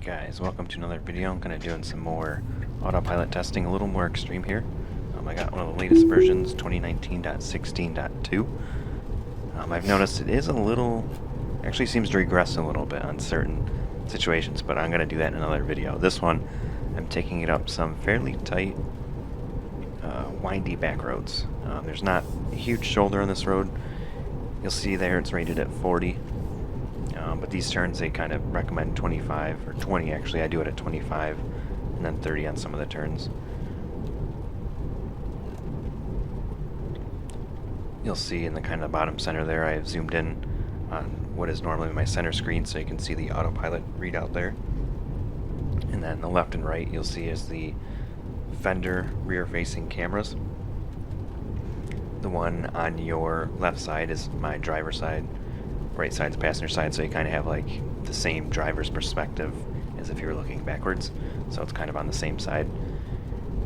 Guys, welcome to another video. I'm kind of doing some more autopilot testing, a little more extreme here. I got one of the latest versions, 2019.16.2. I've noticed it is a little, actually seems to regress a little bit on certain situations, but I'm going to do that in another video. This one, I'm taking it up some fairly tight, windy back roads. There's not a huge shoulder on this road. You'll see there it's rated at 40. But these turns, they kind of recommend 25, or 20 actually. I do it at 25, and then 30 on some of the turns. You'll see in the kind of bottom center there, I have zoomed in on what is normally my center screen so you can see the autopilot readout there. And then the left and right you'll see is the fender rear-facing cameras. The one on your left side is my driver's side. Right side's passenger side, so you kind of have like the same driver's perspective as if you were looking backwards, so it's kind of on the same side.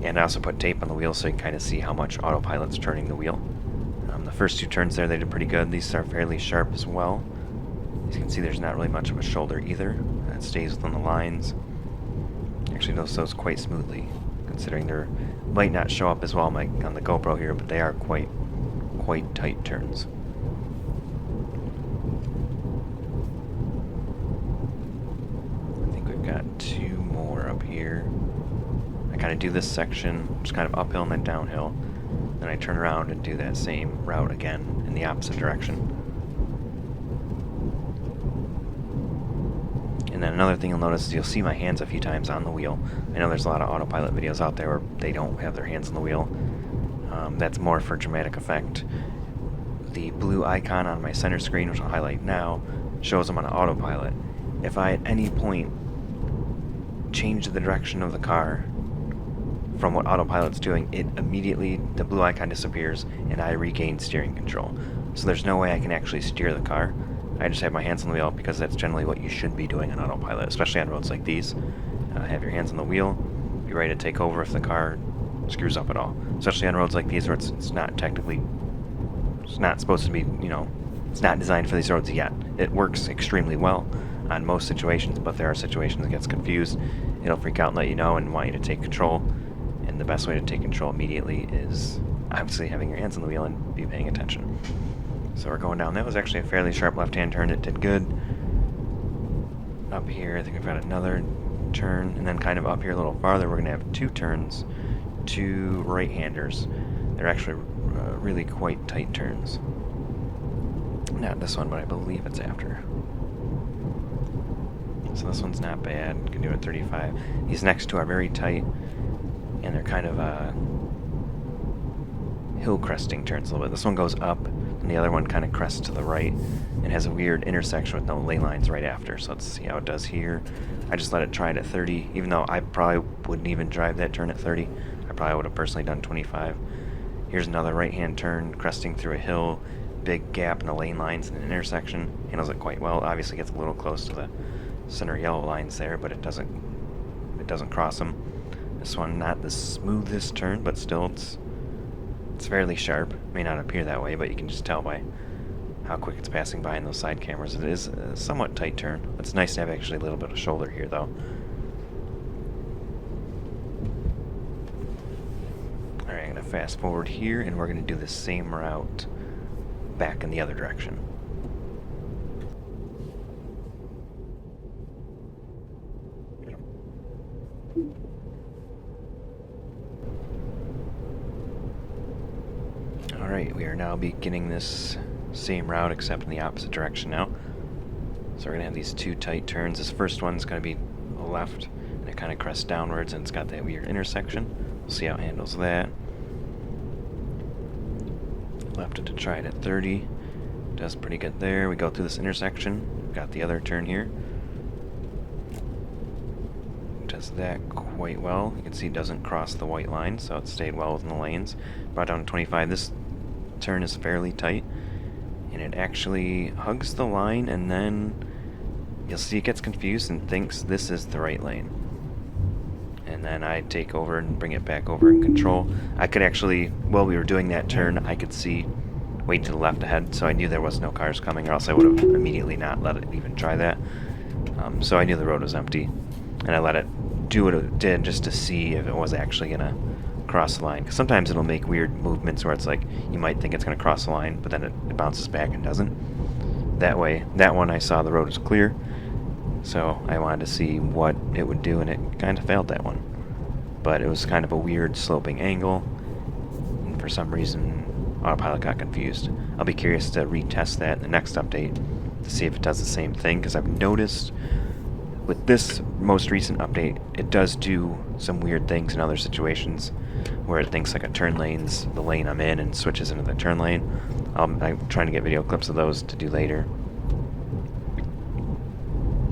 And I also put tape on the wheel so you can kind of see how much autopilot's turning the wheel. The first two turns there, they did pretty good. These are fairly sharp as well. As you can see, there's not really much of a shoulder either. It stays within the lines. Actually does those quite smoothly, considering they might not show up as well on the GoPro here, but they are quite tight turns. Got two more up here. I kind of do this section, just kind of uphill and then downhill. Then I turn around and do that same route again in the opposite direction. And then another thing you'll notice is you'll see my hands a few times on the wheel. I know there's a lot of autopilot videos out there where they don't have their hands on the wheel. That's more for dramatic effect. The blue icon on my center screen, which I'll highlight now, shows I'm on autopilot. If I at any point change the direction of the car from what autopilot's doing, it immediately, the blue icon disappears and I regain steering control. So there's no way I can actually steer the car. I just have my hands on the wheel because that's generally what you should be doing on autopilot, especially on roads like these. Have your hands on the wheel, be ready to take over if the car screws up at all. Especially on roads like these where it's not technically, it's not supposed to be, it's not designed for these roads yet. It works extremely well on most situations, but there are situations that gets confused. It'll freak out and let you know and want you to take control. And the best way to take control immediately is obviously having your hands on the wheel and be paying attention. So we're going down. That was actually a fairly sharp left-hand turn. It did good. Up here, I think I've got another turn, and then kind of up here a little farther, we're going to have two turns, two right-handers. They're actually really quite tight turns. Not this one, but I believe it's after. So this one's not bad. You can do it at 35. These next two are very tight, and they're kind of hill cresting turns a little bit. This one goes up, and the other one kind of crests to the right, and has a weird intersection with no lane lines right after. So let's see how it does here. I just let it try it at 30, even though I probably wouldn't even drive that turn at 30. I probably would have personally done 25. Here's another right-hand turn, cresting through a hill, big gap in the lane lines and an intersection. Handles it quite well. Obviously gets a little close to the center yellow lines there, but it doesn't cross them. This one, not the smoothest turn, but still it's fairly sharp. May not appear that way, but you can just tell by how quick it's passing by in those side cameras. It is a somewhat tight turn. It's nice to have actually a little bit of shoulder here, though. Alright, I'm going to fast forward here, and we're going to do the same route back in the other direction. Alright, we are now beginning this same route except in the opposite direction now. So we're going to have these two tight turns. This first one's going to be a left, and it kind of crests downwards, and it's got that weird intersection. We'll see how it handles that. Left it to try it at 30. Does pretty good there. We go through this intersection. We've got the other turn here. Does that quite well. You can see it doesn't cross the white line, so it stayed well within the lanes. Brought down to 25. This turn is fairly tight, and it actually hugs the line, and then you'll see it gets confused and thinks this is the right lane. And then I take over and bring it back over in control. I could actually, while we were doing that turn, I could see way to the left ahead, so I knew there was no cars coming, or else I would have immediately not let it even try that. So I knew the road was empty. and I let it do what it did just to see if it was actually gonna cross the line. Because sometimes it'll make weird movements where it's like you might think it's gonna cross the line, but then it bounces back and doesn't. That way, that one I saw the road was clear, so I wanted to see what it would do, and it kind of failed that one. But it was kind of a weird sloping angle, and for some reason Autopilot got confused. I'll be curious to retest that in the next update to see if it does the same thing, because I've noticed with this most recent update, it does do some weird things in other situations where it thinks like a turn lane's the lane I'm in and switches into the turn lane. I'm trying to get video clips of those to do later.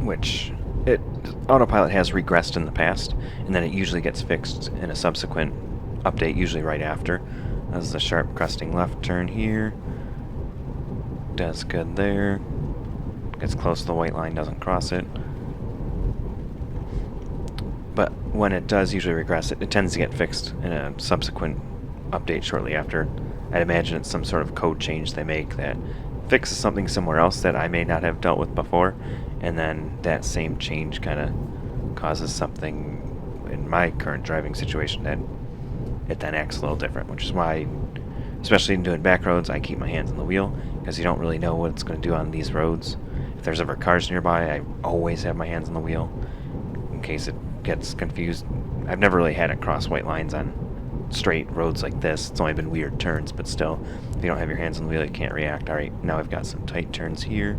Which, Autopilot has regressed in the past, and then it usually gets fixed in a subsequent update, usually right after. This is a sharp cresting left turn here. Does good there. Gets close to the white line, doesn't cross it. But when it does usually regress, it tends to get fixed in a subsequent update shortly after. I'd imagine it's some sort of code change they make that fixes something somewhere else that I may not have dealt with before, and then that same change kind of causes something in my current driving situation that it then acts a little different, which is why, especially in doing back roads, I keep my hands on the wheel, because you don't really know what it's going to do on these roads. If there's ever cars nearby, I always have my hands on the wheel in case it gets confused. I've never really had it cross white lines on straight roads like this. It's only been weird turns, but still, if you don't have your hands on the wheel, you can't react. Alright, now I've got some tight turns here.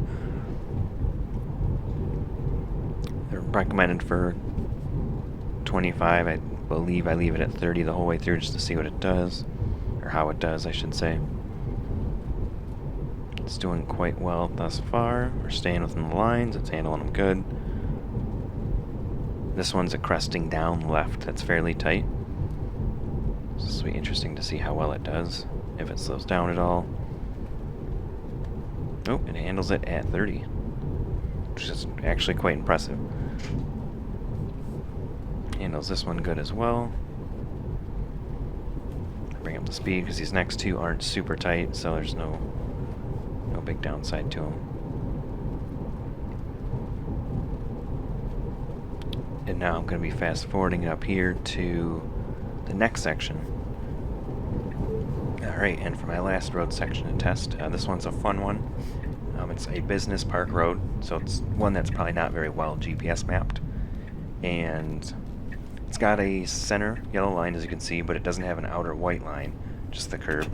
They're recommended for 25. I believe I leave it at 30 the whole way through just to see what it does, or how it does, I should say. It's doing quite well thus far. We're staying within the lines. It's handling them good. This one's a cresting down left that's fairly tight. So this will be interesting to see how well it does, if it slows down at all. Oh, it handles it at 30, which is actually quite impressive. Handles this one good as well. Bring up the speed because these next two aren't super tight, so there's no big downside to them. And now I'm going to be fast forwarding it up here to the next section. Alright, and for my last road section to test, this one's a fun one. It's a business park road, so it's one that's probably not very well GPS mapped. And it's got a center yellow line, as you can see, but it doesn't have an outer white line, just the curb.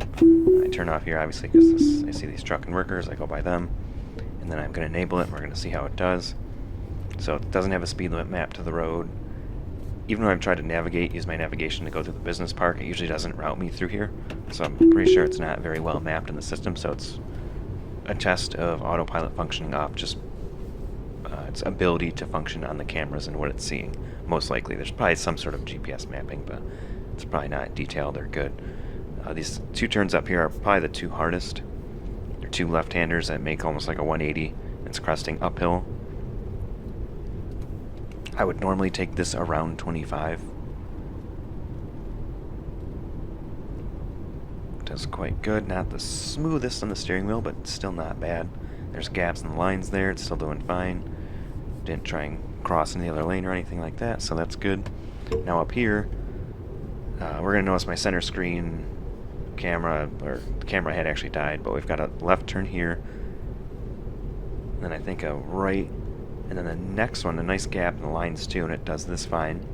I turn off here, obviously, because I see these trucking workers, I go by them. And then I'm going to enable it, and we're going to see how it does. So it doesn't have a speed limit map to the road. Even when I've tried to use my navigation to go through the business park, it usually doesn't route me through here. So I'm pretty sure it's not very well mapped in the system, so it's a test of Autopilot functioning off just its ability to function on the cameras and what it's seeing. Most likely. There's probably some sort of GPS mapping, but it's probably not detailed or good. These two turns up here are probably the two hardest. They're two left-handers that make almost like a 180. It's cresting uphill. I would normally take this around 25. Does quite good. Not the smoothest on the steering wheel, but still not bad. There's gaps in the lines there. It's still doing fine. Didn't try and cross in the other lane or anything like that, so that's good. Now up here, we're going to notice my center screen camera, or the camera had actually died, but we've got a left turn here, and then I think a right, and then the next one, a nice gap in the lines too, and it does this fine.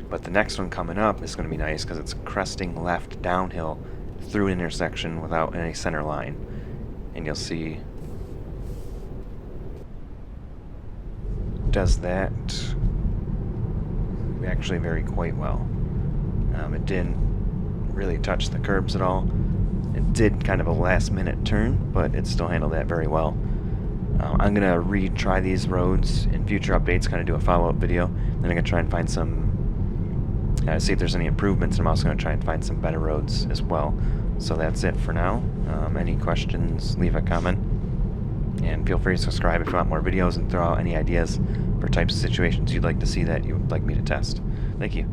But the next one coming up is going to be nice because it's cresting left downhill through an intersection without any center line. And you'll see does that actually very quite well. It didn't really touch the curbs at all. It did kind of a last minute turn, but it still handled that very well. I'm going to retry these roads in future updates, kind of do a follow-up video. Then I'm going to try and find some, see if there's any improvements, and I'm also going to try and find some better roads as well. So that's it for now. Any questions, leave a comment. And feel free to subscribe if you want more videos, and throw out any ideas for types of situations you'd like to see that you would like me to test. Thank you.